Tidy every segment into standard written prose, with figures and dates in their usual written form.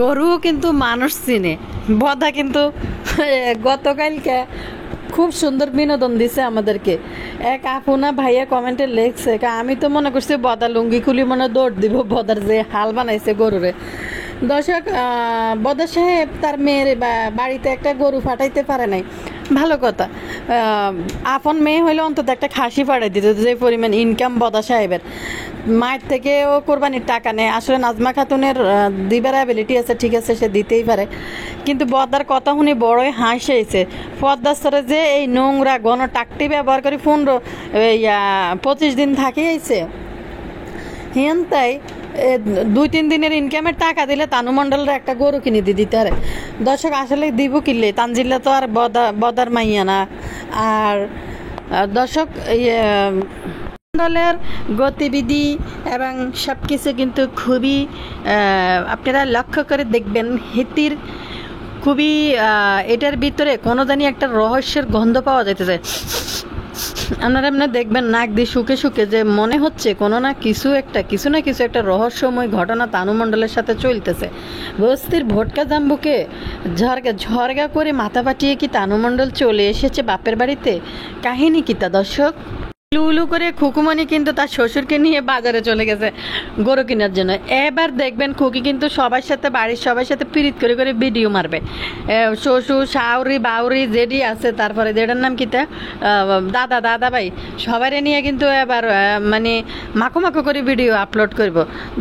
গরুও কিন্তু মানুষ চিনে। বদা কিন্তু গতকালকে খুব সুন্দর বিনোদন দিছে আমাদেরকে। এক আপুনা ভাইয়া কমেন্টে লিখছে, আমি তো মনে করছি বদা লুঙ্গি খুলি মনে দৌড় দিব, বদার যে হাল বানাইছে গরুরে। দর্শক, বদা সাহেব তার মেয়ের বাড়িতে একটা গরু ফাটাইতে পারে নাই, ভালো কথা। আপন মেয়ে হইলে অন্তত একটা খাসি ফাটাই দিত, যে পরিমাণ ইনকাম বদা সাহেবের। মায়ের থেকে ও কোরবানির টাকা নেয়। আসলে নাজমা খাতুনের দিবার অ্যাবিলিটি আছে, ঠিক আছে, সে দিতেই পারে। কিন্তু বদার কথা শুনি বড়ই হাসিয়েছে। পদ্মার স্তরে যে এই নোংরা ঘন টাকটি ব্যবহার করে 25 দিন থাকিয়েছে, হিয়ান তাই 2-3 দিনের ইনকামের টাকা দিলে তানু মণ্ডলের একটা গরু কিনে দিতে পারে। দর্শক, আসলে দিব কিনলে তানজিল্লা তো আর বদার মাইয়া না। আর দর্শক, মণ্ডলের গতিবিধি এবং সব কিছু কিন্তু খুবই আপনারা লক্ষ্য করে দেখবেন। হিতির খুবই এটার ভিতরে কোনো জানি একটা রহস্যের গন্ধ পাওয়া যাইতেছে। আপনারা দেখবেন নাক দিয়ে শুকে শুকে যে মনে হচ্ছে কোনো না কিছু একটা রহস্যময় ঘটনা তানু মণ্ডলের সাথে চলতেছে। বস্তির ভোটকা জাম্বুকে ঝরগা করে মাথা পাঠিয়ে কি তানু মণ্ডল চলে এসেছে বাপের বাড়িতে? কাহিনী কি তা দর্শক? উলু করে খুকুমণি কিন্তু তার শ্বশুরকে নিয়ে বাজারে চলে গেছে গরু কেনার জন্য। এবার দেখবেন খুকি কিন্তু বাড়ির সবার সাথে পিরিত করে করে ভিডিও মারবে। শ্বশুর, শাউরি, বাউরি যেডি আছে, তারপরে যেটার নাম কিতা, দাদা ভাই, সবারে নিয়ে কিন্তু এবার মানে মাখো মাখো করে ভিডিও আপলোড করব।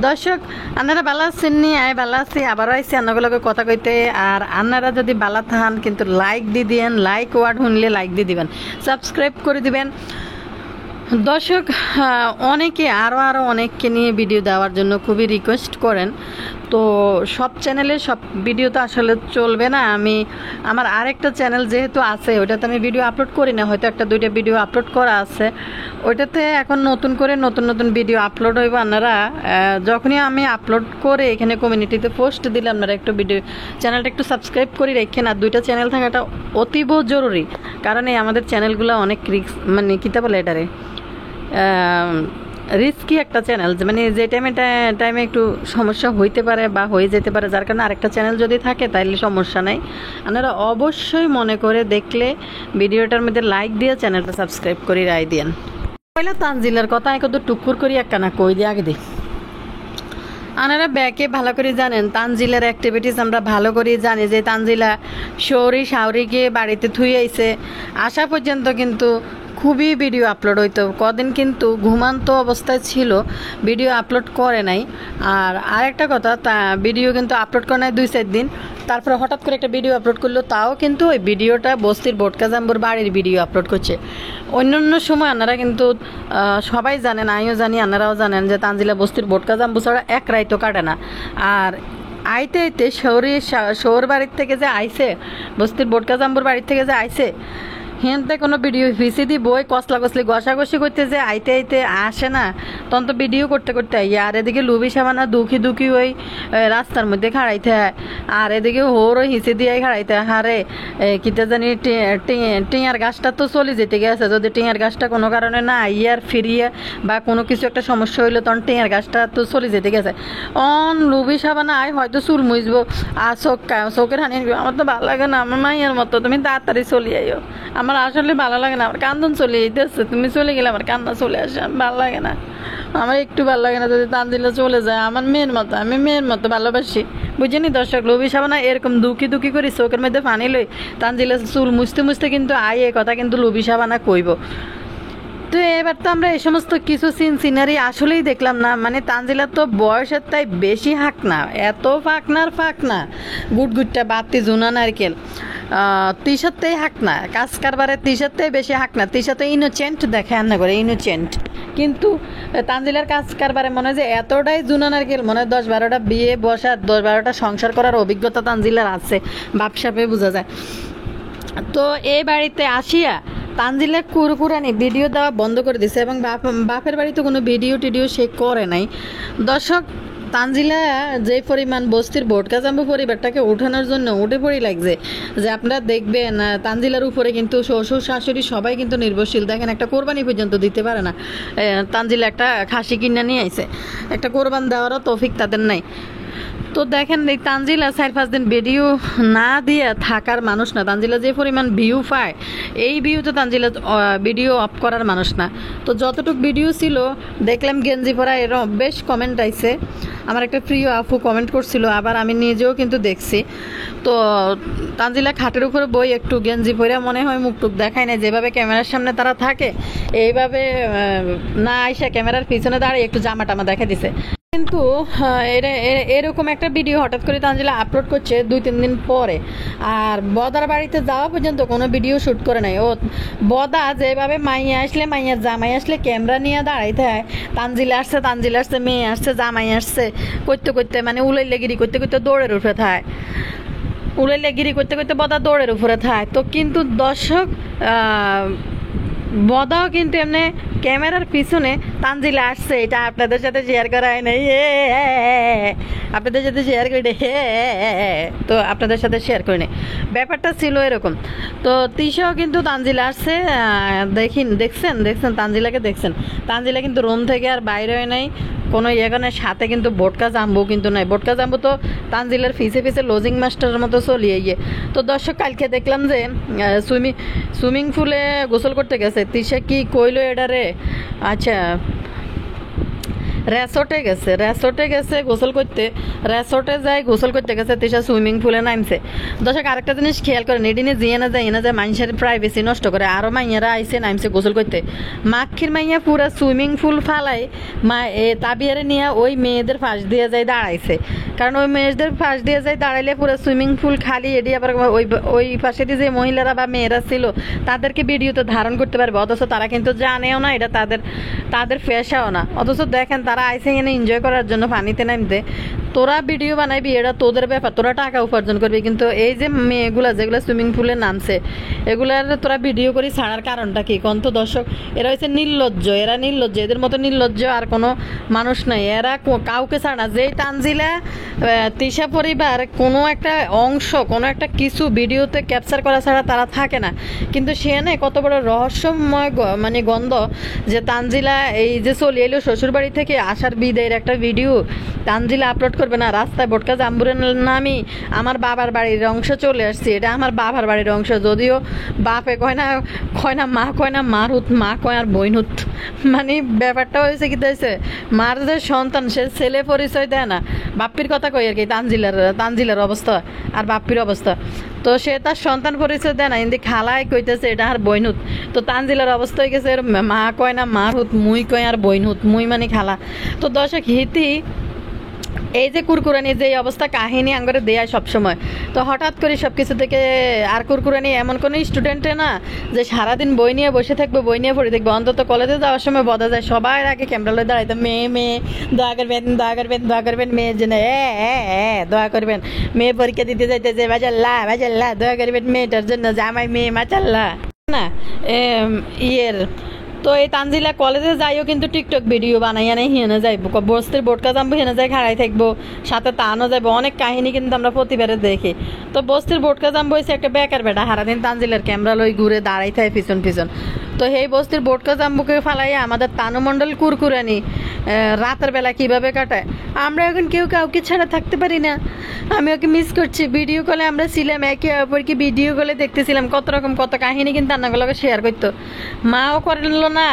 দর্শক, আপনারা ভালো আছেন নি? আয় ভালো আছি, আবারও আইসি আপনাগুলোকে কথা কইতে। আর আপনারা যদি ভালো থান কিন্তু লাইক দিয়ে দিবেন, লাইক ওয়ার্ড শুনলে লাইক দিয়ে দিবেন, সাবস্ক্রাইব করে দিবেন। দর্শক, অনেকে আরও অনেককে নিয়ে ভিডিও দেওয়ার জন্য খুবই রিকোয়েস্ট করেন। তো সব চ্যানেলে সব ভিডিও তো আসলে চলবে না। আমার আরেকটা চ্যানেল যেহেতু আছে, ওইটাতে আমি ভিডিও আপলোড করি না, হয়তো 1-2টা ভিডিও আপলোড করা আছে। ওইটাতে এখন নতুন করে নতুন ভিডিও আপলোড হইব। আপনারা যখনই আমি আপলোড করে এখানে কমিউনিটিতে পোস্ট দিলে আপনারা একটু চ্যানেলটা একটু সাবস্ক্রাইব করে রেখেন। আর 2টা চ্যানেল থাকাটা অতীব জরুরি, কারণ এই আমাদের চ্যানেলগুলো অনেক রিস্ক, মানে কিতা বলে এটারে, রিস্কি একটা চ্যানেল, মানে যে টাইমে একটু সমস্যা হইতে পারে বা হয়ে যেতে পারে, যার কারণে আরেকটা চ্যানেল যদি থাকে তাহলে সমস্যা নাই। আপনারা অবশ্যই মনে করে দেখলে ভিডিওটার মধ্যে লাইক দিয়ে চ্যানেলটা সাবস্ক্রাইব করে রায় দিয়েন। পয়লা তানজিলার কথা কত টুকুর করি একখানা কই দিয়ে আগে দিই। আপনারা ব্যাকে ভালো করে জানেন তানজিলার অ্যাক্টিভিটিস আমরা ভালো করে জানি, যে তানজিলা শাওরিকে বাড়িতে থুই আইছে আসা পর্যন্ত কিন্তু খুবই ভিডিও আপলোড হইতো। কদিন কিন্তু ঘুমান্ত অবস্থায় ছিল, ভিডিও আপলোড করে নাই। আর আরেকটা কথা, ভিডিও কিন্তু আপলোড করে নাই 2-4 দিন, তারপরে হঠাৎ করে একটা ভিডিও আপলোড করলো, তাও কিন্তু ওই ভিডিওটা বস্তির ভোটকা জাম্বুর বাড়ির ভিডিও আপলোড করছে। অন্য সময় আপনারা কিন্তু সবাই জানেন, আমিও জানি, আপনারাও জানেন যে তানজিলা বস্তির ভোটকা জাম্বু ছাড়া এক রাইতো কাটে না। আর আইতে শহর বাড়ির থেকে যে আইছে, বস্তির ভোটকা জাম্বুর বাড়ির থেকে যে আইছে, হেনতে কোনো ভিডিও ভিসি দি বই কসলি ঘষাঘষি করতে যে আইতে আসে না, তখন তো ভিডিও করতে আর এদিকে লুবি সাবানা দুঃখী ওই রাস্তার মধ্যে খাড়াইতে হয়, আর এদিকে ওই হিসি দিয়ে খাড়াইতে হারে কিতা জানি টিয়ার গাছটা তো চলে যেতে গেছে। যদি টিয়ার গাছটা কোনো কারণে না ইয়ার ফিরিয়ে বা কোনো কিছু একটা সমস্যা হইলো, তখন টিয়ার গাছটা তো চলে যেতে গেছে। লুবি সাবানা আয় হয়তো চুল মুছবো আর চোখের হানি। আমার তো ভালো লাগে না, আমার মাইয়ার মতো তুমি তাড়াতাড়ি চলে আইও। আমার আসলে ভালো লাগে না, আমার কান্দন চলে যেতেছে, তুমি চলে গেলে আমার কান্না চলে আসে, ভালো লাগে না, আমার একটু ভালো লাগে না যদি তানজিলা চলে যায়। আমার মেয়ের মতো, আমি মেয়ের মতো ভালোবাসি, বুঝিনি দর্শক? লবি সাবানা এরকম দুঃখী করে চোখের মধ্যে পানি লই তানজিলা চুল মুছতে কিন্তু এ কথা কিন্তু লবি সাবানা কইব। তো এবার তো আমরা এই সমস্ত কিছু সিনারি আসলেই দেখলাম না। মানে তানজিলার তো বয়সের তাই বেশি হাঁক না, এত ফাঁক না গুটটা বাতি জুনা নারকেল তিশাতেই হাঁক না, কাজ কারবারের তিশাতেই বেশি হাঁক না। তিশাতে ইনোচেন্ট দেখে রান্না করে, ইনোচেন্ট, কিন্তু তানজিলার কাজ কারবারে মনে হয় যে এতটাই জুনা নারকেল, মনে হয় 10-12টা বিয়ে বসা, 10-12টা সংসার করার অভিজ্ঞতা তানজিলার আছে, বাপসাপে বোঝা যায়। তো এই বাড়িতে আসিয়া তানজিলা কুরকুরানি ভিডিও দেওয়া বন্ধ করে দিছে, এবং বাপের বাড়িতে কোনো ভিডিও সে করে নাই। দর্শক, তানজিলা যে পরিমাণ বস্তির ভোটকা জাম্বু পরিবারটাকে উঠানোর জন্য উঠে পড়ি লাগছে, যে আপনারা দেখবেন তানজিলার উপরে কিন্তু শ্বশুর শাশুড়ি সবাই কিন্তু নির্ভরশীল। দেখেন, একটা কোরবানি পর্যন্ত দিতে পারে না। তানজিলা একটা খাসি কিনা নিয়ে আইছে, একটা কোরবান দেওয়ারও তৌফিক তাদের নাই। তো দেখেন এই তানজিলা 4-5 দিন ভিডিও না দিয়ে থাকার মানুষ না। তানজিলা যে পরিমাণ ভিউ পায়, এই ভিউ তো তানজিলা ভিডিও অফ করার মানুষ না। তো যতটুকু ভিডিও ছিল দেখলাম গেঞ্জি পরা এরকম বেশ কমেন্ট আইছে। আমার একটা প্রিয় আপু কমেন্ট করছিল, আবার আমি নিজেও কিন্তু দেখছি। তো তানজিলা খাটের উপরে বই একটু গেঞ্জি পরে মনে হয় মুখটুক দেখায় না, যেভাবে ক্যামেরার সামনে তারা থাকে এইভাবে না আইসা ক্যামেরার পিছনে দাঁড়িয়ে একটু জামা টামা দেখা দিছে। কিন্তু এরকম একটা ভিডিও হঠাৎ করে তানজিলা আপলোড করছে 2-3 দিন পরে, আর বদার বাড়িতে যাওয়া পর্যন্ত কোনো ভিডিও শ্যুট করে নাই। ও বদা যেভাবে মাইয়া আসলে মাইয়ার জামাই আসলে ক্যামেরা নিয়ে দাঁড়াইতে হয়, তানজিলা আসছে মেয়ে আসছে জামাই আসছে করতে করতে মানে উলাইলেগিরি করতে করতে দৌড়ের উপরে থাকে, উলাইলেগিরি করতে করতে বদা দৌড়ের উপরে থাকে। তো কিন্তু দর্শক বদাও কিন্তু এমনি ক্যামেরার পিছনে তানজিলা আসছে, এটা আপনাদের সাথে শেয়ার করা হয় নাই, আপনাদের সাথে শেয়ার করি তো আপনাদের সাথে শেয়ার করি নাই, ব্যাপারটা ছিল এরকম। তো তিশাও কিন্তু তানজিলা আসছে, দেখছেন তানজিলাকে দেখছেন, তানজিলা কিন্তু রুম থেকে আর বাইরে হয় নাই কোনো এখানে, সাথে কিন্তু বোটকা জাম্বু কিন্তু নাই। বোটকা জাম্বু তো তানজিলার ফিসে লজিং মাস্টারের মতো চলিয়ে গিয়ে। তো দর্শক কালকে দেখলাম যে সুইমিং পুলে গোসল করতে গেছে তিশা, কি কইলো এটা রে, আচ্ছা রেসর্টে গেছে গোসল করতে, রেসর্টে যাই গোসল করতে গেছে তিশা সুইমিং পুলে নামছে। দর্শক আরেকটা জিনিস খেয়াল করেন, এদিনে জিয়ে না যায় মানুষের প্রাইভেসি নষ্ট করে, আরও মাইয়ারা আইসে নামছে গোসল করতে, মাক্ষির মাইয়া পুরা সুইমিং পুল ফালাই তাবিয়ারে নিয়ে ওই মেয়েদের ফাঁস দিয়ে যায় দাঁড়াইছে, কারণ ওই মেয়েদের ফাঁস দিয়ে যায় দাঁড়াইলে পুরো সুইমিং পুল খালি, এটি আবার ওই পাশে দিয়ে যে মহিলারা বা মেয়েরা ছিল তাদেরকে ভিডিওতে ধারণ করতে পারবে, অথচ তারা কিন্তু জানেও না এটা তাদের পেশাও না। অথচ দেখেন তারা আইসে এনে এনজয় করার জন্য পানিতে নামতে, তোরা ভিডিও বানাইবি এটা তোদের ব্যাপার, তোরা টাকা উপার্জন করবি, কিন্তু এই যে মেয়েগুলা যেগুলো সুইমিং পুলে নামছে এগুলার তোরা ভিডিও করি ছাড়ার কারণটা কি কোন তো দর্শক? এরা হচ্ছে নির্লজ্জ, এদের মতো নির্লজ্জ আর কোনো মানুষ নাই। এরা কাউকে ছাড়া, যেই তানজিলা তিশা পরিবার কোনো একটা অংশ কোনো একটা কিছু ভিডিওতে ক্যাপচার করা ছাড়া তারা থাকে না, কিন্তু সে না কত বড় রহস্যময় মানে গন্ধ যে তানজিলা এই যে চলে এলো শ্বশুরবাড়ি থেকে আসার বিদায়ের একটা ভিডিও তানজিলা আপলোড করবে না, রাস্তায় বোটকা জাম্বুরের নামি আমার বাবার বাড়ির অংশ চলে আসছে, এটা আমার বাবার বাড়ির অংশ, যদিও বাপে কয় না মা কয় না মারহুত, মা কয় আর বইনহুত, মানে ব্যাপারটা হয়েছে কি হয়েছে, মার যে সন্তান সে ছেলে পরিচয় দেয় না, বাপ্পির কথা কই আর কি, তানজিলার অবস্থা আর বাপ্পির অবস্থা, তো সে তার সন্তান পরিচয় দেয় না, কিন্তু খালায় কইতেছে এটা আর বইনহুত। তো তানজিলার অবস্থা হয়ে গেছে মা কয় না মারহুত, মুই কয় আর বইনহুত, মুই মানে খালা। তো দর্শক হিতি এই যে কুরকুরানি যে অবস্থা কাহিনী আঙ্গরে দেয় সবসময়, তো হঠাৎ করে সব কিছু থেকে আর কুরকুরানি এমন কোনো স্টুডেন্টে না যে সারাদিন বই নিয়ে বসে থাকবে, বই নিয়ে পড়ে দেখবে, অন্তত কলেজে যাওয়ার সময় বদা যায় সবাই আগে ক্যামেরা লয়ে দাঁড়াইতো, মেয়ে দোয়া করবেন মেয়ের জন্য, দোয়া করবেন, মেয়ে পরীক্ষা দিতে যাইতেছে বাজাল্লাহ দোয়া করবেন মেয়েটার জন্য, জামাই মেয়ে মাচাল্লাহ না ইয়ের। তো এই তানজিলা কলেজে যাইও কিন্তু টিকটক ভিডিও বানাইয়া নেই হেনে যাইব, বস্তির বোটকা জাম্বু হেনে যাই খাড়াই থাকবো, সাথে তানও যাইবো, অনেক কাহিনী কিন্তু আমরা প্রতিবারে দেখি। তো বস্তির বোটকা জাম্বু হয়েছে একটা বেকার বেটা, সারাদিন তানজিলার ক্যামেরা লই ঘুরে দাঁড়াই থাকে পিছন। তো এই বস্তির বোটকা জাম্বুকে ফালাইয়া আমাদের তানুমণ্ডল কুরকুরানি রাতের বেলা কিভাবে কাটায়, আমরা এখন কেউ কাউকে ছাড়া থাকতে পারি না। আমি ওকে মিস করছি, ভিডিও কলে আমরা ছিলাম একে অপরকে ভিডিও কলে দেখতেছিলাম, কত কাহিনী কিন্তু রান্নাগুলোকে শেয়ার করতো, মাও করলো না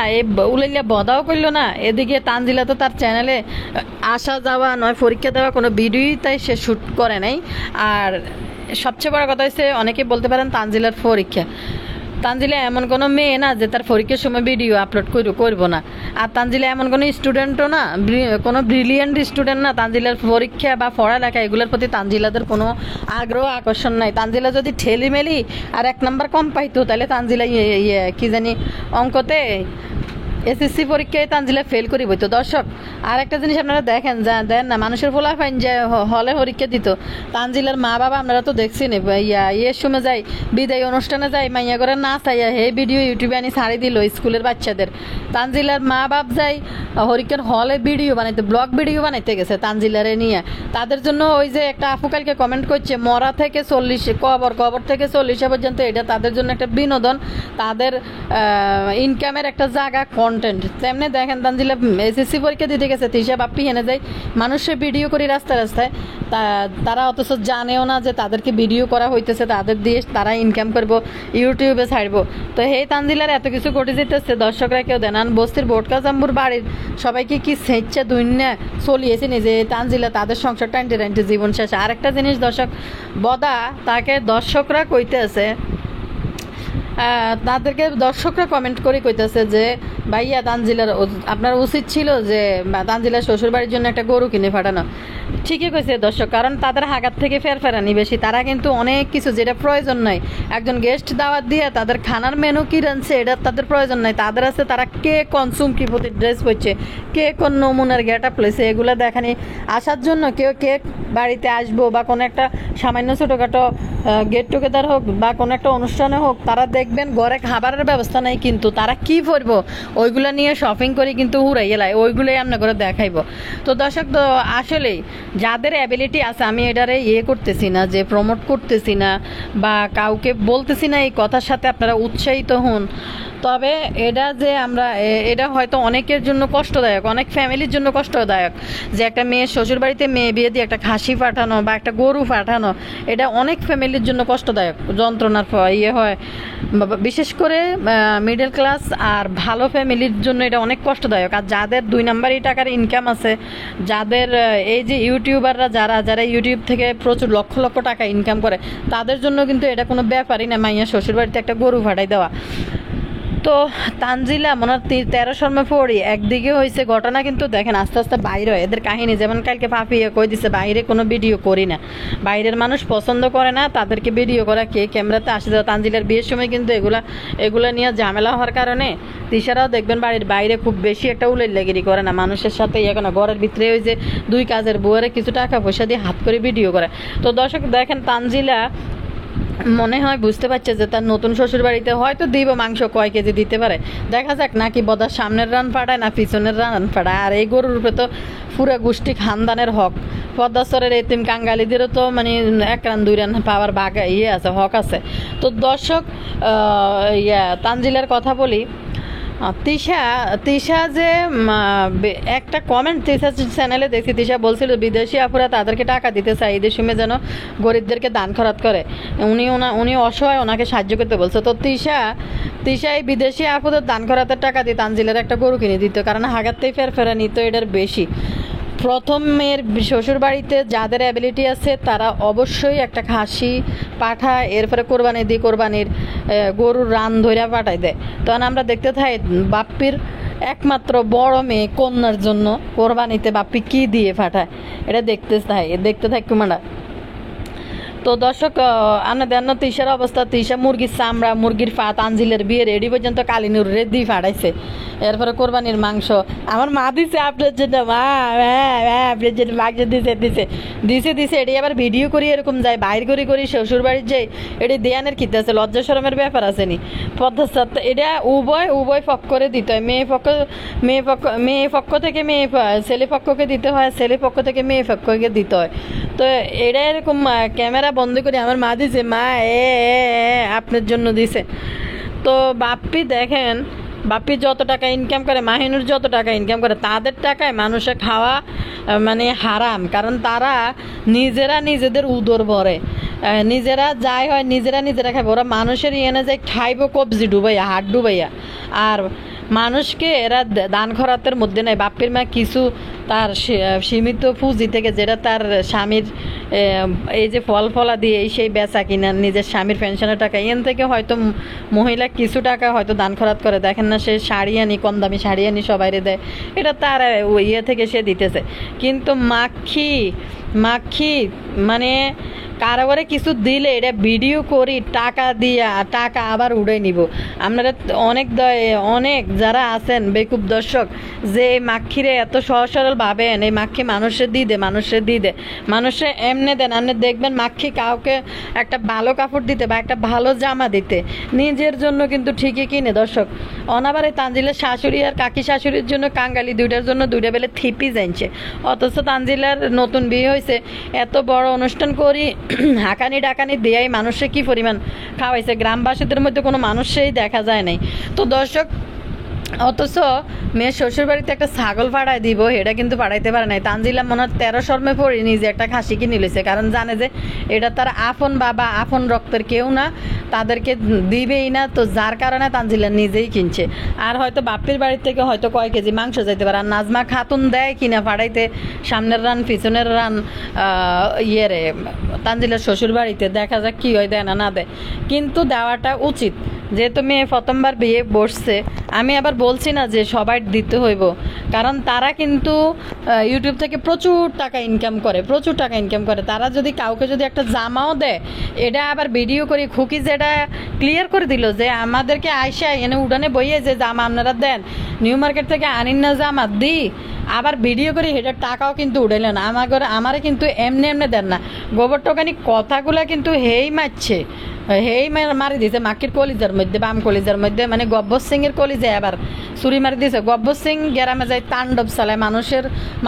উলাইলিয়া বদাও করলো না, এদিকে তানজিলা তো তার চ্যানেলে আসা যাওয়া নয় পরীক্ষা দেওয়া কোনো ভিডিওই তাই সে শ্যুট করে নাই। আর সবচেয়ে বড় কথা হচ্ছে অনেকে বলতে পারেন তানজিলার পরীক্ষা, তানজিলা এমন কোনো মেয়ে না যে তার পরীক্ষার সময় ভিডিও আপলোড করবো না, আর তানজিলা এমন কোনো স্টুডেন্টও না, কোনো ব্রিলিয়েন্ট স্টুডেন্ট না, তানজিলার পরীক্ষা বা পড়ালেখা এগুলোর প্রতি তানজিলাদের কোনো আগ্রহ আকর্ষণ নাই। তানজিলা যদি ঠেলিমেলি আর 1 নাম্বার কম পাইতো তাহলে তানজিলা কি জানি অঙ্কতে এসএসসি পরীক্ষায় তানজিলা ফেল করি বইতো। দর্শক আর একটা জিনিস আপনারা দেখেন দেন না, মানুষের ফোলা ফাইন যে হলে পরীক্ষা দিত, তানজিলার মা বাবা আপনারা তো দেখছি না, ইয়ের সময় যাই বিদায় অনুষ্ঠানে যাই মাইয়া করে না চাইয়া হে ভিডিও ইউটিউবে আনি ছাড়ি দিল স্কুলের বাচ্চাদের, তানজিলার মা বাপ যাই পরীক্ষার হলে ভিডিও বানাইতে, ব্লগ ভিডিও বানাইতে গেছে তানজিলারে নিয়ে, তাদের জন্য ওই যে একটা আপু কালকে কমেন্ট করছে মরা থেকে 40 কবর থেকে 40 পর্যন্ত, এটা তাদের জন্য একটা বিনোদন, তাদের ইনকামের একটা জায়গা, কন্টেন্ট। তেমনি দেখেন তানজিলা এসএসসি পরীক্ষা দিতে গেছে, তিশা বাপ্পি এনে যায় মানুষের ভিডিও করি রাস্তায় রাস্তায়, তারা অথচ জানেও না যে তাদেরকে ভিডিও করা হইতেছে, তাদের দিয়ে তারা ইনকাম করবো, ইউটিউবে ছাড়বো। তো এই তানজিলার এত কিছু ঘটে যেতেছে, দর্শকরা কেউ দেন। আর বস্তির বোটকা জাম্বুর বাড়ির সবাইকে কি স্বেচ্ছা দুনিয়া চলিয়েছে নিজে তানজিলা, তাদের সংসার টানতে টানতে জীবন শেষ। আরেকটা জিনিস দর্শক, বদা তাকে দর্শকরা কইতেছে, তাদেরকে দর্শকরা কমেন্ট করে কইতেছে যে ভাইয়া তানজিলার আপনার উচিত ছিল যে তানজিলার শ্বশুরবাড়ির জন্য একটা গরু কিনে পাঠানো। ঠিকই কইছে দর্শক, কারণ তাদের হাগাত থেকে ফেরফেরানি বেশি, তারা কিন্তু অনেক কিছু যেটা প্রয়োজন নাই, একজন গেস্ট দাওয়াত দিয়ে তাদের খানার মেনু কি রানছে এটা তাদের প্রয়োজন নাই, তাদের আছে তারা কে কনসুম কি প্রতি ড্রেস পরছে, কে কোন নমুনার গেট আপ লইছে এগুলো দেখানি আসার জন্য। কেউ কে বাড়িতে আসবো বা কোনো একটা সামান্য ছোটোখাটো গেট টুগেদার হোক বা কোনো একটা অনুষ্ঠানে হোক, তারা দেখবেন ঘরে খাবারের ব্যবস্থা নেই, কিন্তু তারা কি করবো ওইগুলো নিয়ে শপিং করে কিন্তু হুড়াইয়ে লাই, ওইগুলোই আমরা করে দেখাইব। তো দর্শক, তো আসলেই যাদের অ্যাবিলিটি আছে, আমি এটারে করতেছি না যে প্রমোট করতেছি না বা কাউকে বলতেছি না এই কথার সাথে আপনারা উৎসাহিত হন, তবে এটা যে আমরা এটা হয়তো অনেকের জন্য কষ্টদায়ক, অনেক ফ্যামিলির জন্য কষ্টদায়ক যে একটা মেয়ের শ্বশুরবাড়িতে মেয়ে বিয়ে দিয়ে একটা খাসি পাঠানো বা একটা গরু পাঠানো, এটা অনেক ফ্যামিলির জন্য কষ্টদায়ক, যন্ত্রণার হয়। বিশেষ করে মিডল ক্লাস আর ভালো ফ্যামিলির জন্য এটা অনেক কষ্টদায়ক। আর যাদের 2 নাম্বারই টাকার ইনকাম আছে, যাদের এই যে ইউটিউবাররা যারা ইউটিউব থেকে প্রচুর লক্ষ লক্ষ টাকা ইনকাম করে, তাদের জন্য কিন্তু এটা কোনো ব্যাপারই না মাইয়া শ্বশুরবাড়িতে একটা গরু পাঠাই দেওয়া। তো তানজিলা মনে হয় 13 শর্মা পড়ি একদিকে হয়েছে ঘটনা, কিন্তু দেখেন আস্তে আস্তে বাইরে হয় এদের কাহিনী। যেমন কালকে পাপিয়ে কই দিছে বাইরে কোনো ভিডিও করি না, বাইরের মানুষ পছন্দ করে না তাদেরকে ভিডিও করা, কে ক্যামেরাতে আসে দেওয়া। তানজিলার বিয়ের সময় কিন্তু এগুলা নিয়ে ঝামেলা হওয়ার কারণে তিশারাও দেখবেন বাড়ির বাইরে খুব বেশি একটা উল্লেখগিরি করে না, মানুষের সাথে না, ঘরের ভিতরে ওই যে 2 কাজের বউয়ের কিছু টাকা পয়সা দিয়ে হাত করে ভিডিও করে। তো দর্শক দেখেন, তানজিলা মনে হয় বুঝতে পারছে যে তার নতুন শ্বশুর বাড়িতে হয়তো দিব মাংস কয় কেজি দিতে পারে, দেখা যাক নাকি বদার সামনের রান পাড়ায় না পিছনের রান পাড়ায়। আর এই গরুর উপরে তো পুরা গোষ্ঠী খানদানের হক, পদ্মাস্তরের এতিম কাঙ্গালিদেরও তো মানে 1 রান 2 রান পাওয়ার ভাগ আছে, হক আছে। তো দর্শক, তানজিলার কথা বলি, তিশা যে একটা কমেন্ট তিশা চ্যানেলে দেখছি, তিশা বলছিল বিদেশি আপুরা তাদেরকে টাকা দিতে চায় ঈদের সময় যেন গরিবদেরকে দান খরচ করে, উনি অসহায়, ওনাকে সাহায্য করতে বলছে। তো তিশা এই বিদেশি আপুদের দান খরচের টাকা দিয়ে তানজিলের একটা গরু কিনে দিত, কারণ হাগাতেই ফেরা নিত এটার বেশি। প্রথম মেয়ের শ্বশুর বাড়িতে যাদের অ্যাবিলিটি আছে তারা অবশ্যই একটা খাসি পাঠায়, এরপরে কোরবানির গরুর রান ধইরা পাঠায় দেয়। তখন আমরা দেখতে থাকি বাপ্পির একমাত্র বড় মেয়ে কন্যার জন্য কোরবানিতে বাপ্পি কি দিয়ে পাঠায়, এটা দেখতে থাকি কুমারা। তো দর্শক, আমরা দেন তিশার অবস্থা, তিশা মুরগির চামড়া, মুরগির পা, তানজিলের বিয়ে রেডি পর্যন্ত কালিনুর রেডি ফাটাইছে, এরপরে কোরবানির মাংস আমার মা দিছে আপনার জন্য, মা আপনার জন্য মাংস দিছে এটি আবার ভিডিও করি এরকম যায় বাইর করি শ্বশুর বাড়ির যাই, এটি দেয়ানের খিতে আছে, লজ্জা শরমের ব্যাপার আছে নি পদ্মার। এটা উভয় পক্ষ করে দিতে হয়, মেয়ে পক্ষ থেকে ছেলে পক্ষকে দিতে হয়, ছেলে পক্ষ থেকে মেয়ে পক্ষকে দিতে হয়। তো এটা এরকম ক্যামেরা বন্ধ করে আমার মা দিছে, মা আপনার জন্য দিছে। তো বাপ্পি দেখেন, বাপ্পি যত টাকা ইনকাম করে, মাহিনুর যত টাকা ইনকাম করে, তাদের টাকায় মানুষের খাওয়া মানে হারাম, কারণ তারা নিজেদের উদর ভরে, নিজেরা যাই হয় নিজেরা খাইব, ওরা মানুষের এনে যায় খাইব কবজি ডুবাইয়া, হাত ডুবাইয়া, আর মানুষকে এরা দান খরাতের মধ্যে নেয়। বাপ্পির মা কিছু তার সীমিত পুঁজি থেকে, যেটা তার স্বামীর এই যে ফলা দিয়ে সেই বেচা কিনা, নিজের স্বামীর পেনশনের টাকা, এন থেকে হয়তো মহিলা কিছু টাকা হয়তো দান খরাত করে। দেখেন না, সে শাড়ি আনি, কম দামি শাড়ি আনি সবাইরে দেয়, এটা তার থেকে সে দিতেছে। কিন্তু মাখি মানে কারবারে কিছু দিলে এটা ভিডিও করি টাকা দিয়া, টাকা আবার উড়ে নিব। আপনারা অনেক যারা আছেন বেকুব দর্শক, যে এই মাক্ষিরে এত সহজ সরল ভাবেন, এই মাক্ষি মানুষের দিয়ে দে, মানুষের এমনি দেন। আপনি দেখবেন মাক্ষি কাউকে একটা ভালো কাপড় দিতে বা একটা ভালো জামা দিতে, নিজের জন্য কিন্তু ঠিকই কিনে দর্শক। অনাবার এই তানজিলার শাশুড়ি আর কাকি শাশুড়ির জন্য কাঙ্গালি, দুইটার জন্য 2টা বেলে থিপি জানছে, অথচ তানজিলার নতুন বিয়ে হয়েছে, এত বড় অনুষ্ঠান করি হাঁকানি ডাকানি দেয়াই মানুষে কি পরিমাণ খাওয়াইছে, গ্রামবাসীদের মধ্যে কোনো মানুষই দেখা যায় নাই। তো দর্শক, অথচ মেয়ের শ্বশুর বাড়িতে একটা ছাগল পাড়ায় দিব, এটা কিন্তু পাড়াইতে পারে নাই। তানজিলা মনে হয় 13 শর্মে পড়ে নিজে একটা খাসি কিনে নিয়েছে, কারণ জানে যে এটা তার আপন বাবা আপন রক্তের কেউ না, তাদেরকে দিবেই না। তো যার কারণে তানজিলা নিজেই কিনছে। আর হয়তো বাপির বাড়ি থেকে হয়তো কয় কেজি মাংস যাইতে পারে। আর নাজমা খাতুন দেয় কিনা পাড়াইতে, সামনের রান পিছনের রান ইয়েরে তানজিলার শ্বশুর বাড়িতে, দেখা যাক কি হয়, দেয় না না দেয়, কিন্তু দেওয়াটা উচিত। যেহেতু মেয়ে প্রথমবার বিয়ে বসছে, আমি আবার বলছি না যে সবাই দিতে হইব, কারণ তারা কিন্তু ইউটিউব থেকে প্রচুর টাকা ইনকাম করে, প্রচুর টাকা ইনকাম করে। তারা যদি কাউকে যদি একটা জামাও দেয়, এটা আবার ভিডিও করে খুকি যেটা ক্লিয়ার করে দিল যে আমাদেরকে আইসা এনে উঠানে বইয়ে যে জামা আপনারা দেন, নিউ মার্কেট থেকে আনিন না জামা দিই, আবার ভিডিও করে হেটার টাকাও কিন্তু উঠাইলেন আমারে কিন্তু এমনি এমনি দেন না। গোবর টোকানি কথাগুলো কিন্তু হেই মারছে, হেই মারি দিছে মাকির কলিজার মধ্যে, বাম কলিজার মধ্যে, মানে গব্বর সিং এর কলিজে আবার ছুরি মারি দিছে। গব্বর সিং গ্রামে যায় তাণ্ডব চালায়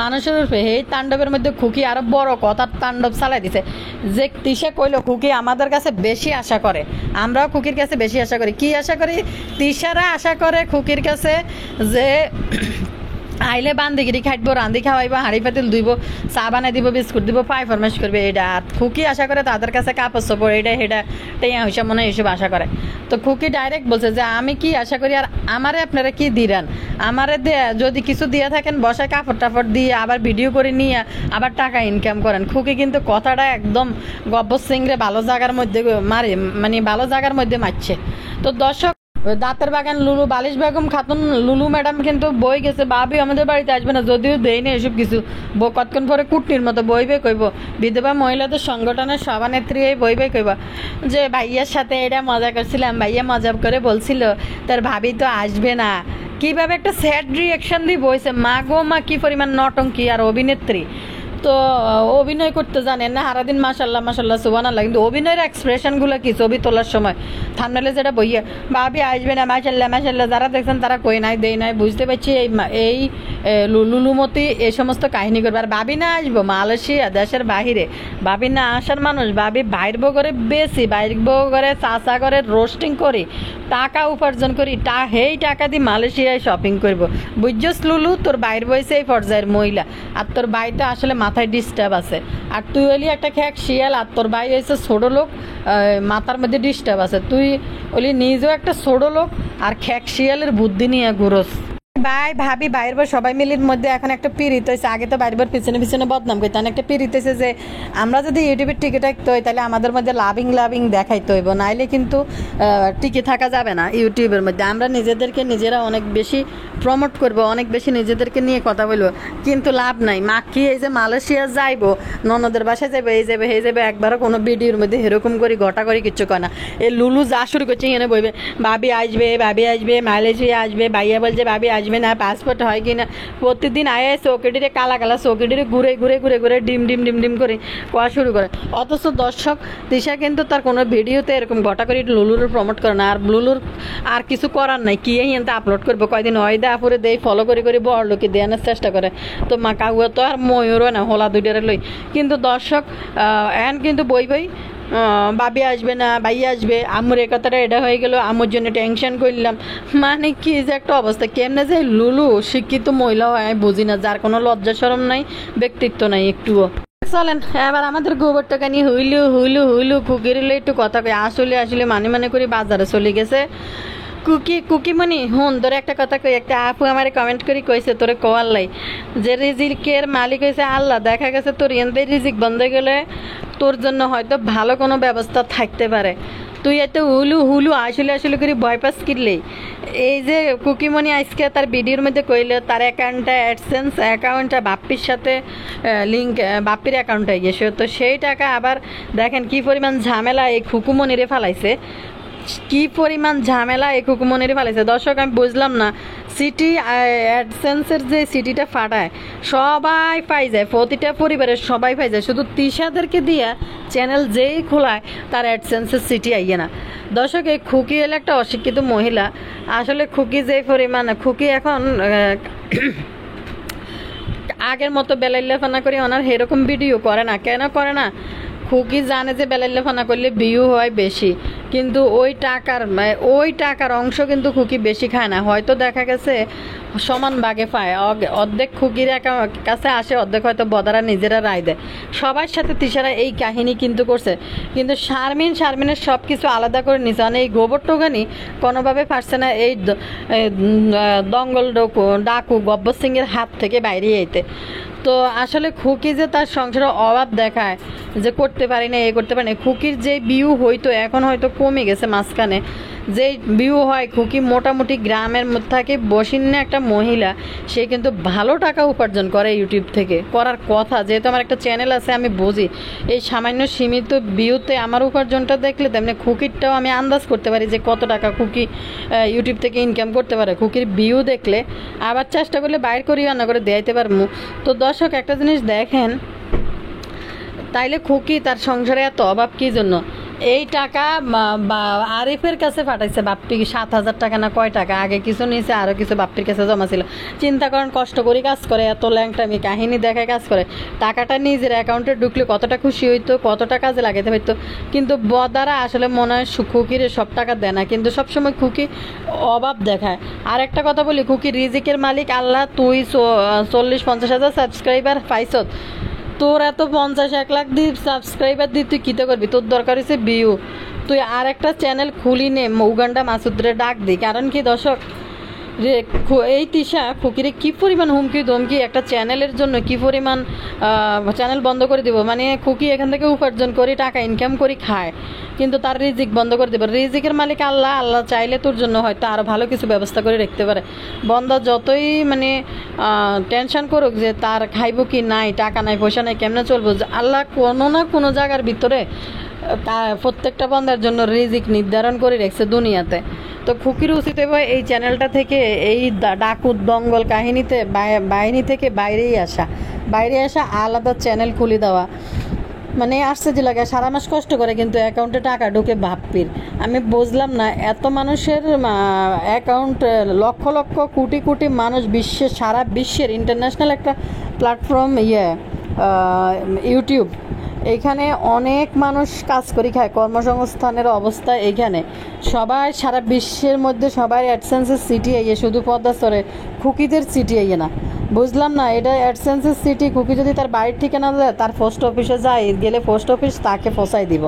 মানুষের উপরে, এই তাণ্ডবের মধ্যে খুকি আরো বড় কথার তাণ্ডব চালাই দিছে। যে তিশা কইলো খুকি আমাদের কাছে বেশি আশা করে, আমরাও খুকির কাছে বেশি আশা করি। কি আশা করি? তিশারা আশা করে খুকির কাছে যে আইলে বান্দিগিরি খাইব, রান্ধি খাওয়াইব, হাঁড়ি পাতিল ধুইব, চা বানাই দিব, বিস্কুট দিব, পাই ফরমাইশ করবে। এটা আর খুকি আশা করে তাদের কাছে কাপড় চোপড়, এটা হেটা টেয়া হইসা মনে হয় এইসব আশা করে। তো খুকি ডাইরেক্ট বলছে যে আমি কি আশা করি, আর আমারে আপনারা কি দিলেন, আমারে যদি কিছু দিয়ে থাকেন বসায় কাপড় টাপড় দিয়ে আবার ভিডিও করে নিয়ে আবার টাকা ইনকাম করেন। খুকি কিন্তু কথাটা একদম গব্বর সিংরে ভালো জায়গার মধ্যে মারে, মানে ভালো জায়গার মধ্যে মারছে। তো দর্শক, দাঁতের বাগান লুলু বালিশ বেগম খাতুন লুলু ম্যাডাম কিন্তু বই গেছে, ভাবি আমাদের বাড়িতে আসবে না, যদিও দেই না এসব কিছু, কতক্ষণ পরে কুটনির মতো বইবে কইব। বিধবা মহিলাদের সংগঠনের সভানেত্রী এই বইবে কইব যে ভাইয়ার সাথে এটা মজা করছিলাম, ভাইয়া মজা করে বলছিল তার ভাবি তো আসবে না। কিভাবে একটা স্যাড রিয়াকশন দিয়ে বইছে, মা গো মা, কি পরিমাণ নটঙ্কি আর অভিনেত্রী। তো অভিনয় করতে জানেন না, সারাদিন মাশাল্লাহ মাশাল্লাহ সুবহানাল্লাহ, কিন্তু অভিনয়ের এক্সপ্রেশনগুলো কি ছবি তোলার সময় থামনেলে যেটা বইয়ে ভাবি আসবে না মাশাল্লাহ মাশাল্লাহ, যারা দেখছেন তারা কই নাই দেই নাই, বুঝতে পারছি এই লুলুমতি এই সমস্ত কাহিনী করবে। আর ভাবি না আসবো মালয়েশিয়া দেশের বাহিরে, ভাবি না আসার মানুষ, ভাবি বাইর করে বেশি, বাইর করে চাচা করে রোস্টিং করি, টাকা উপার্জন করি, সেই টাকা দিয়ে মালয়েশিয়ায় শপিং করব। বুঝছস লুলু, তোর বাইর বইছে এই পর্যায়ের মহিলা, আর তোর বাইতে আসলে মাথায় ডিস্টার্ব আছে। আর তুই হলি একটা খ্যাক শিয়াল, আর তোর ভাই হয়েছে ছোট লোক, মাথার মধ্যে ডিস্টার্ব আছে। তুই হলি নিজেও একটা ছোট লোক আর খ্যাক শিয়ালের বুদ্ধি নিয়ে ঘুরোস। ভাই ভাবি বাইর সবাই মিলির মধ্যে এখন একটা পিরিত হয়েছে। আগে তো বাইরের পিছনে পিছনে বদনাম করতাম, একটা পিরিত হয়েছে যে আমরা যদি ইউটিউবের টিকে থাকতে হয় তাহলে আমাদের মধ্যে লাভিং দেখাইতে হইব, নাইলে কিন্তু টিকে থাকা যাবে না ইউটিউবের মধ্যে। আমরা নিজেদেরকে নিজেরা অনেক বেশি প্রমোট করব, অনেক বেশি নিজেদেরকে নিয়ে কথা বলবো, কিন্তু লাভ নাই। মাকি এই যে মালয়েশিয়া যাইবো, ননদের বাসায় যাবে, এই যাবে একবারও কোনো ভিডিওর মধ্যে এরকম করি ঘটা করি কিচ্ছু করে না। এই লুলু যা শুরু করছে এখানে বইবে ভাবি আসবে মালয়েশিয়া আসবে, ভাইয়া বলছে ভাবি আসবে না, পাসপোর্ট হয় কি না, প্রতিদিন আয়ে চৌকিটিরে কালা কালা চৌকিটিরে ঘুরে ডিম করে কোয়া শুরু করে। অথচ দর্শক, তিশা কিন্তু তার কোনো ভিডিওতে এরকম ঘটা করে লুলুর প্রমোট করে না। আর লুলুর আর কিছু করার নাই, কি এনতে আপলোড করবো, কয়দিন হয় দে আপুরে দেয় ফলো করে বড় লোকে দেওয়ানোর চেষ্টা করে। তো মা কাউয়া তো আর ময়ূরও না, হোলা দুইটারে লই। কিন্তু দর্শক এন কিন্তু বই ভাবি আসবে না, ভাই আসবে, আম্মুর এ কথাটা এটা হয়ে গেল, আম্মুর জন্য টেনশন করলাম। মানে কি যে একটা অবস্থা, কেমনে যে লুলু শিক্ষিত মহিলা হয় আমি বুঝি না, যার কোনো লজ্জা শরম নাই, ব্যক্তিত্ব নাই একটুও। চলেন এবার আমাদের গোবর টাকা নিয়ে হুইলু কুকির একটু কথা কই। আসলে মানে করে বাজারে চলে গেছে কুকিমণি। হুন তোর একটা কথা কই, একটা আপু আমার কমেন্ট করে কইছে তোরে কোয়াল্লাই যে রিজিকের মালিক হয়েছে আল্লাহ। দেখা গেছে তোর এনতে রিজিক বন্ধ হয়ে গেলে তোর জন্য হয়তো ভালো কোনো ব্যবস্থা থাকতে পারে। তুই এত হুলু আসলে করে ভয় পাস কিনলেই। এই যে কুকিমণি আজকে তার ভিডিওর মধ্যে কইলে তার অ্যাকাউন্টটা অ্যাডসেন্স অ্যাকাউন্টটা বাপ্পির সাথে লিঙ্ক, বাপ্পির অ্যাকাউন্টে গেছে। তো সেই টাকা আবার দেখেন কি পরিমাণ ঝামেলা এই খুকুমণিরে ফেলাইছে, কি পরিমাণ ঝামেলা এই খুকুমনির ফেলেছে। দর্শক আমি বুঝলাম না, সিটি অ্যাডসেন্সের যে সিটিটা ফাটায় সবাই পাই যায়, প্রতিটা পরিবারের সবাই পাই যায়, শুধু তিশাদেরকে দিয়া চ্যানেল যেই খোলায় তার অ্যাডসেন্সের সিটি আইয়ে না। দর্শক এই খুকি হলো একটা অশিক্ষিত মহিলা। আসলে খুকি যে পরিমাণ, খুকি এখন আগের মতো বেলাইল্লাফানা করে ওনার সেরকম ভিডিও করে না। কেন করে না? খুকি জানে যে বেলাইল্লাফানা করলে ভিউ হয় বেশি, কিন্তু ওই টাকার অংশ কিন্তু খুকি বেশি খায় না, হয়তো দেখা গেছে সমান ভাগে পায়, অর্ধেক খুকির কাছে আসে, অর্ধেক হয়তো বদারা নিজেরা রায় দেয়। সবার সাথে তিশারা এই কাহিনী কিন্তু করছে, কিন্তু শারমিনের সব কিছু আলাদা করে নিছে। মানে এই গোবর টোকানি কোনোভাবে পারছে না এই দঙ্গল ডাকু গব্বর সিংয়ের হাত থেকে বাইরে আইতে। তো আসলে খুকি যে তার সংসারে অভাব দেখায় যে করতে পারি না, করতে পারি না, খুকির যে ভিউ হইতো এখন হয়তো কমে গেছে মাঝখানে, যে ভিউ হয় খুকি মোটামুটি গ্রামের মধ্যে থাকে বসিন্য একটা মহিলা, সে কিন্তু ভালো টাকা উপার্জন করে ইউটিউব থেকে, করার কথা। যেহেতু আমার একটা চ্যানেল আছে আমি বুঝি এই সামান্য সীমিত ভিউতে আমার উপার্জনটা দেখলে তেমনি খুকিরটাও আমি আন্দাজ করতে পারি যে কত টাকা খুকি ইউটিউব থেকে ইনকাম করতে পারে। খুকির ভিউ দেখলে আবার চেষ্টা করলে বাইর করি রান্না করে দেয়াইতে পারবো। তো দর্শক একটা জিনিস দেখেন, তাইলে খুকি তার সংসারে এত অভাব কী জন্য? এই টাকা আরিফের কাছে পাঠাইছে বাপ্পি 7,000 টাকা না কয় টাকা, আগে কিছু নিয়েছে আরও কিছু বাপ্পির কাছে জমা ছিল। চিন্তা করেন, কষ্ট করে কাজ করে, এত ল্যাংটামি কাহিনী দেখায় কাজ করে, টাকাটা নিজের অ্যাকাউন্টে ঢুকলে কতটা খুশি হইতো, কতটা কাজে লাগাইতে পারতো। কিন্তু বদারা আসলে মনে হয় খুকির সব টাকা দেয় না, কিন্তু সবসময় খুকি অভাব দেখায়। আর একটা কথা বলি, খুকি রিজিকের মালিক আল্লাহ। তুই 40-50 হাজার সাবস্ক্রাইবার পাইছ, তোর এত 50-1 লাখ দিয়ে সাবস্ক্রাইবার দিয়ে তুই কীতে করবি? তোর দরকার হচ্ছে ভিউ। তুই আর একটা চ্যানেল খুলি নে, উগান্ডা মাসুদরে ডাক দি। কারণ কি দর্শক, এই তিশা খুকিরে কী পরিমাণ হুমকি ধমকি, একটা চ্যানেলের জন্য কী পরিমাণ চ্যানেল বন্ধ করে দিব। মানে খুকি এখান থেকে উপার্জন করি, টাকা ইনকাম করি, খায়, কিন্তু তার রিজিক বন্ধ করে দেবে। রিজিকের মালিক আল্লাহ, আল্লাহ চাইলে তোর জন্য হয়তো আরও ভালো কিছু ব্যবস্থা করে রাখতে পারে। বন্দা যতই মানে টেনশন করুক যে তার খাইব কি নাই, টাকা নাই, পয়সা নাই, কেমনে চলবো, আল্লাহ কোনো না কোনো জায়গার ভিতরে প্রত্যেকটা বন্দার জন্য রিজিক নির্ধারণ করে রেখেছে দুনিয়াতে। তো খুকির উচিত হবে এই চ্যানেলটা থেকে, এই ডাকুত দঙ্গল কাহিনীতে বাহিনী থেকে বাইরে আসা আলাদা চ্যানেল খুলে দেওয়া। মানে আসছে যে লাগে সারা মাস কষ্ট করে কিন্তু অ্যাকাউন্টে টাকা ঢুকে বাপ্পির। আমি বুঝলাম না, এত মানুষের অ্যাকাউন্ট, লক্ষ লক্ষ কোটি কোটি মানুষ, সারা বিশ্বের ইন্টারন্যাশনাল একটা প্ল্যাটফর্ম ইউটিউব, এইখানে অনেক মানুষ কাজ করে খায়, কর্মসংস্থানের অবস্থা এইখানে সবাই সারা বিশ্বের মধ্যে সবাই অ্যাডসেন্সের সিটি আইয়ে, শুধু পদ্মাস্তরে খুকিদের সিটি আইয়ে না। বুঝলাম না, এটা অ্যাডসেন্সের সিটি, খুকি যদি তার বাড়ির ঠিকানা দেয়, তার পোস্ট অফিসে যায়, গেলে পোস্ট অফিস তাকে পৌঁছাই দিব।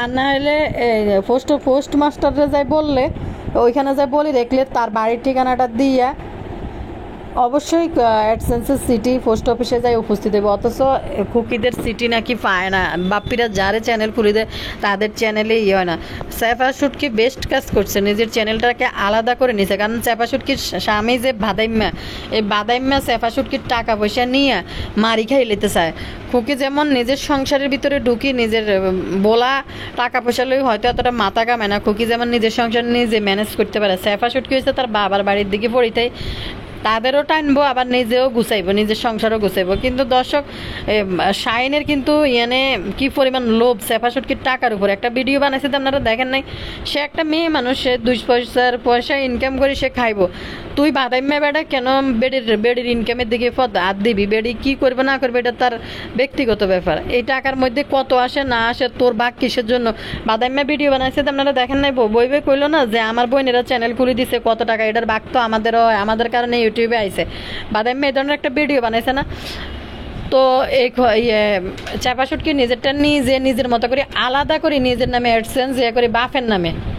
আর না হলে পোস্ট মাস্টারে যাই বললে, ওইখানে যাই বলি দেখলে তার বাড়ির ঠিকানাটা দিয়া অবশ্যই অ্যাডসেন্সের সিটি পোস্ট অফিসে যাই উপস্থিত হবে। অথচ খুকিদের সিটি নাকি পায় না, বাপ্পিরা যারে চ্যানেল খুলে দেয় তাদের চ্যানেলে হয় না। সেফা শুটকি বেস্ট কাজ করছে, নিজের চ্যানেলটাকে আলাদা করে নিছে। কারণ সেফা শুটকির স্বামী যে বাদাইম্যা, এই বাদাইম্যা সেফা শুটকির টাকা পয়সা নিয়ে মারি খাই লেতে চায়। খুকি যেমন নিজের সংসারের ভিতরে ঢুকি নিজের বলা টাকা পয়সা লই হয়তো এতটা মাথা কামায় না, খুকি যেমন নিজের সংসার নিজে ম্যানেজ করতে পারে। সেফা শুটকি হয়েছে তার বাবার বাড়ির দিকে পড়িতেই, তাদেরও টানবো, আবার নিজেও গুছাইবো, নিজের সংসারও গুছাইবো। কিন্তু দর্শক, শাইনের কিন্তু ইয়ানে কি পরিমাণ লোভ সেফা শুটকির টাকার উপর। একটা ভিডিও বানাইছে, আপনারা দেখেন নাই? সে একটা মেয়ে মানুষ, সে 2 পয়সা ইনকাম করে সে খাইবো। তুই বাদাইম্যা বেড়া কেন বেডির ইনকামের দিকে হাত দিবি? বেডি কি করবে না করবে এটা তার ব্যক্তিগত ব্যাপার। এই টাকার মধ্যে কত আসে না আসে তোর ভাগ কিসের জন্য? বাদাইম্যা ভিডিও বানাইছে, আপনারা দেখেন নাই? বইবে কইলো না যে আমার বোনেরা চ্যানেল খুলে দিছে, কত টাকা, এটার ভাগ তো আমাদেরও, আমাদের কারণে ইউটিউবে আইছে। বাদাইম্যা এই ধরনের একটা ভিডিও বানাইছে না? তো এই চাপা শুটকি নিজেরটা নিজের মতো করে আলাদা করে নিজের নামে অ্যাডসেন্স করে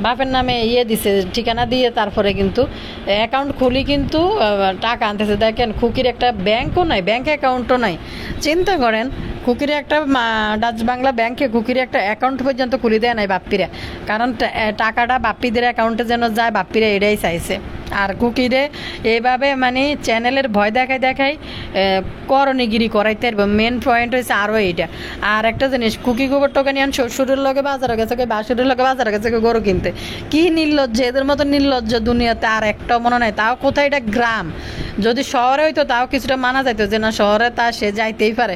বাপের নামে দিছে, ঠিকানা দিয়ে তারপরে কিন্তু অ্যাকাউন্ট খুলি কিন্তু টাকা আনতেছে। দেখেন, খুকির একটা ব্যাংকও নাই, ব্যাংক অ্যাকাউন্টও নাই। চিন্তা করেন, খুকির একটা ডাচ বাংলা ব্যাংকে খুকির একটা অ্যাকাউন্ট পর্যন্ত খুলে দেয় নাই বাপ্পিরা। কারণ টাকাটা বাপ্পিদের অ্যাকাউন্টে যেন যায়, বাপ্পিরা এটাই চাইছে। আর খুকিরে এভাবে মানে চ্যানেলের ভয় দেখাই করণীগিরি করাইতে পারবো। মেন পয়েন্ট হয়েছে আরও এইটা। আর একটা জিনিস, খুকি গোবর টোকা নিয়ে শ্বশুরের লগে বাজারে গেছে, বাসুরের লগে বাজারে গেছে গরু কিনতে। কি নির্লজ্জ, এদের মতো নির্লজ্জ দুনিয়াতে আর একটাও মনে নাই। তাও কোথায়, এটা গ্রাম। যদি শহরে হইতো তাও কিছুটা মানা যাইতো যে না, শহরে তা সে যাইতেই পারে।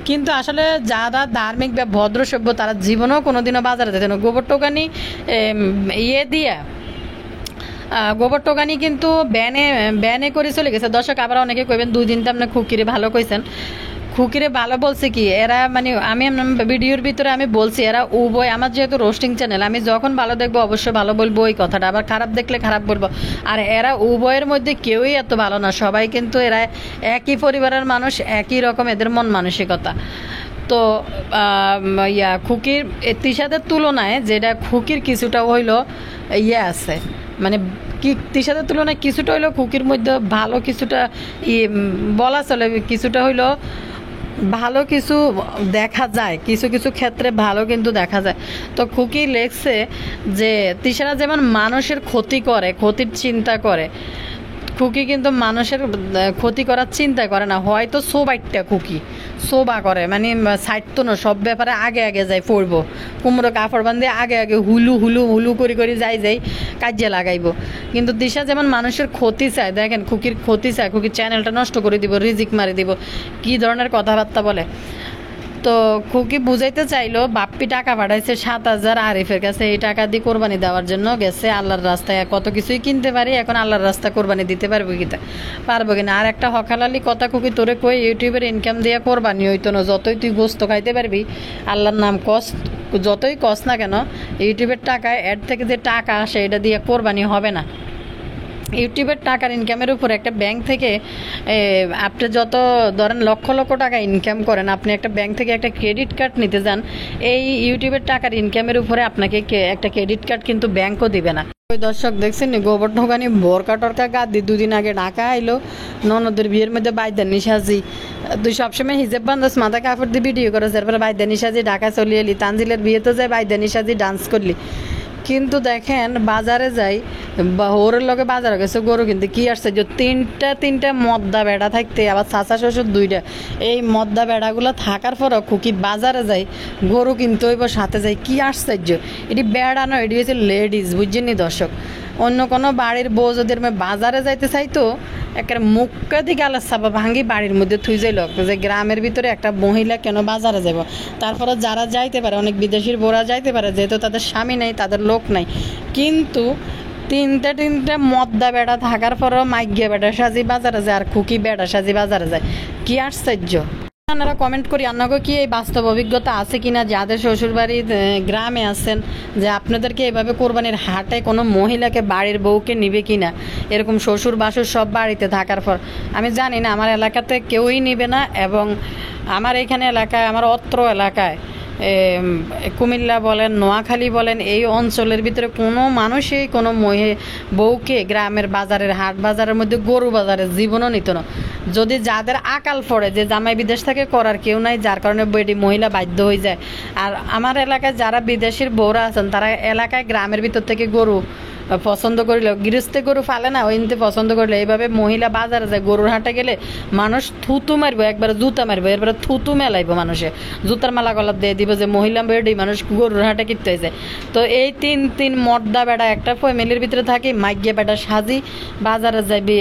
কিন্তু আসলে যারা ধার্মিক বা ভদ্র সভ্য তারা জীবনেও কোনোদিনও বাজারে যেত না। গোবর টোকানি দিয়া গোবর টোকানি কিন্তু ব্যানে করে চলে গেছে। দর্শক, আবার অনেকে কইবেন 2 দিন তো আপনি খুকিরে ভালো কইছেন। খুকিরে ভালো বলছে কি এরা মানে আমি ভিডিওর ভিতরে আমি বলছি এরা উভয় আমার যেহেতু রোস্টিং চ্যানেল আমি যখন ভালো দেখবো অবশ্যই ভালো বলবো ওই কথাটা, আবার খারাপ দেখলে খারাপ বলবো। আর এরা উভয়ের মধ্যে কেউই এত ভালো না, সবাই কিন্তু এরা একই পরিবারের মানুষ, একই রকম এদের মন মানসিকতা। তো খুকির তিশাদের তুলনায় যেটা খুকির কিছুটা হইলো আছে মানে কি তিশাদের তুলনায় কিছুটা হইলো খুকির মধ্যে ভালো কিছুটা বলা চলে, কিছুটা হইলো ভালো কিছু দেখা যায়, কিছু কিছু ক্ষেত্রে ভালো কিন্তু দেখা যায়। তো খুকি লেখছে যে তিশারা যেমন মানুষের ক্ষতি করে, ক্ষতির চিন্তা করে, খুকি কিন্তু মানুষের ক্ষতি করার চিন্তা করে না। হয়তো সোবাইটটা খুকি সোবা করে মানে সাইড তো না, সব ব্যাপারে আগে আগে যায় পড়বো, কুমড়ো কাপড় বান্ধে আগে আগে হুলু হুলু হুলু করে করে যাই কাজে লাগাইবো। কিন্তু দিশা যেমন মানুষের ক্ষতি চায়, দেখেন খুকির ক্ষতি চায়, খুকির চ্যানেলটা নষ্ট করে দিব, রিজিক মারি দিব, কি ধরনের কথাবার্তা বলে। তো খুকি বুঝাইতে চাইলো বাপ্পি টাকা পাঠাইছে 7,000 আরিফের কাছে, এই টাকা দিয়ে কোরবানি দেওয়ার জন্য গেছে আল্লাহর রাস্তায়। কত কিছুই কিনতে পারি, এখন আল্লাহর রাস্তায় কোরবানি দিতে পারবো কিনা। আর একটা হকালালি কথা খুকি তোরে কই, ইউটিউবের ইনকাম দিয়ে কোরবানি হইতো না, যতই তুই গোস্ত খাইতে পারবি আল্লাহর নাম যতই কস না কেন, ইউটিউবের টাকায় অ্যাড থেকে যে টাকা আসে এটা দিয়ে কোরবানি হবে না। ইউটিউবের টাকার ইনকামের উপর একটা ব্যাংক থেকে আপনি যত ধরেন লক্ষ লক্ষ টাকা ইনকাম করেন, আপনি একটা ব্যাংক থেকে একটা ক্রেডিট কার্ড নিতে যান, এই ইউটিউবের টাকার ইনকামের উপরে আপনাকে একটা ক্রেডিট কার্ড কিন্তু ব্যাংকও দিবে না। ওই দর্শক দেখছেন নি গোবর ঠোকানি বোরকা টরকা গাদি দুদিন আগে ঢাকা আইলো ননদের বিয়ের মধ্যে বাইদানি সাজি, তুই সবসময় হিজেব বান্ধস মাথা কাপড় দিয়ে ভিডিও করো, তারপরে বাইদানি সাজি ঢাকা চলে এলি, তানজিলের বিয়েতে যাই বাইদানি সাজি ডান্স করলি। কিন্তু দেখেন বাজারে যাই বা ওরের লগে বাজারে গেছে গরু কিন্তু কি আসছে যে তিনটা মদ্দা বেড়া থাকতে আবার চাচা শ্বশুর 2টা, এই মদ্দা বেড়াগুলো থাকার পরও খুকি বাজারে যাই গরু কিনতে হইব সাথে যাই, কি আশ্চর্য। এটি বেড়া নয়, এটি হচ্ছে লেডিস, বুঝছেন নি দর্শক। অন্য কোনো বাড়ির বউ যদি বাজারে যাইতে চাইতো একটা মুখা দিকে আলাদা চাপা ভাঙি বাড়ির মধ্যে থুই যাইল, যে গ্রামের ভিতরে একটা মহিলা কেন বাজারে যাব। তারপরে যারা যাইতে পারে, অনেক বিদেশির বোরা যাইতে পারে, যেহেতু তাদের স্বামী নেই, তাদের লোক নাই, কিন্তু তিনটা মদ্দা বেড়া থাকার পরও মাইগিয়া বেড়া সাজি বাজারে যায় আর খুকি বেড়া সাজি বাজারে যায়, কি আশ্চর্য। আপনারা কমেন্ট করি আপনাকে কি এই বাস্তব অভিজ্ঞতা আছে কিনা, যাদের শ্বশুরবাড়ি গ্রামে আছেন, যে আপনাদেরকে এভাবে কোরবানির হাটে কোনো মহিলাকে বাড়ির বউকে নিবে কিনা, এরকম শ্বশুর বাসুর সব বাড়িতে থাকার পর। আমি জানি না, আমার এলাকাতে কেউই নিবে না, এবং আমার এখানে এলাকায়, আমার অত্র এলাকায় কুমিল্লা বলেন, নোয়াখালী বলেন, এই অঞ্চলের ভিতরে কোনো মানুষই কোনো বউকে গ্রামের বাজারের হাট বাজারের মধ্যে গরু বাজারে জীবনও নিত না। যদি যাদের আকাল পড়ে যে জামাই বিদেশ থেকে করার কেউ নাই, যার কারণে বেডি মহিলা বাধ্য হয়ে যায়। আর আমার এলাকায় যারা বিদেশির বউরা আছেন, তারা এলাকায় গ্রামের ভিতর থেকে গরু পছন্দ করিল, গৃহস্থে গরু ফালে না, ওইতে পছন্দ করলে এইভাবে মহিলা বাজারে যায়। গরুর হাটে গেলে মানুষ থুতু মারবো, একবারে জুতা মারবো, এরপরে থুতু মেলাইব, মানুষে জুতার মালা গলা দিয়ে দিব যে মহিলা বেডি মানুষ গরুর হাটে কিনতে হয়েছে। তো এই তিন মর্দা বেড়া একটা ফ্যামিলির ভিতরে থাকি, মাইগিয়া বেটা সাজি বাজারে যাবি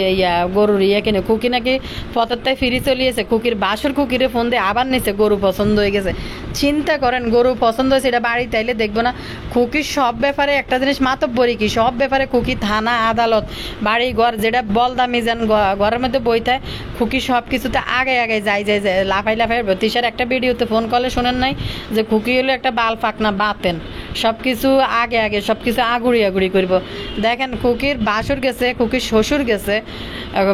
গরুর কিনে। খুকি নাকি পথরটাই ফিরি চলিয়েছে, খুকির বাসুর খুকিরে ফোন দিয়ে আবার নিছে গরু পছন্দ হয়ে গেছে। চিন্তা করেন, গরু পছন্দ হয়েছে, এটা বাড়িতে আইলে দেখবো না। খুকির সব ব্যাপারে একটা জিনিস মাতব্বরি কি, সব ব্যাপারে খুকি থানা আদালত বাড়ি ঘর যেটা বলদা মিজান ঘরের মধ্যে বইতে খুকি সব কিছুতে আগে যাই লাফাই তিশার একটা ভিডিওতে ফোন করলে শোনেন নাই যে খুকি হলো একটা বাল ফাঁকনা বাতেন, সব কিছু আগে সব কিছু আগুড়ি করবো। দেখেন খুকির বাসুর গেছে, খুকির শ্বশুর গেছে,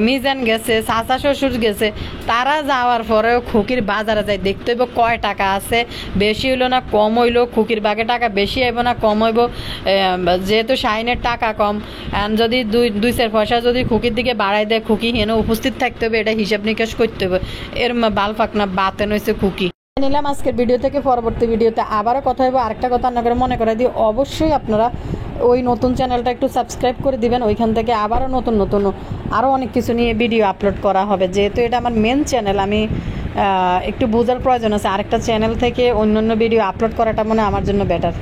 মিজান গেছে, চাচা শ্বশুর গেছে, তারা যাওয়ার পরেও খুকির বাজারে যাই দেখতে হইব কয় টাকা আছে, বেশি হইলো না কম হইলো, খুকির বাগে টাকা বেশি হইব না কম হইব, যেহেতু শাইনের টাকা কম, যদি দুই চার পয়সা যদি খুকির দিকে বাড়াই দেয়, খুকি হেন উপস্থিত থাকতে হবে, এটা হিসাব নিকাশ করতে হবে। এর বাল ফাঁকনা বাতেন হয়েছে খুকি। নিলাম আজকের ভিডিও থেকে, পরবর্তী ভিডিওতে আবারও কথা হইব। আরেকটা কথা আপনারা মনে করে দিই, অবশ্যই আপনারা ওই নতুন চ্যানেলটা একটু সাবস্ক্রাইব করে দিবেন, ওইখান থেকে আবারও নতুন আরও অনেক কিছু নিয়ে ভিডিও আপলোড করা হবে। যেহেতু এটা আমার মেন চ্যানেল, আমি একটু বোঝার প্রয়োজন আছে, আরেকটা চ্যানেল থেকে অন্য ভিডিও আপলোড করাটা মনে আমার জন্য বেটার।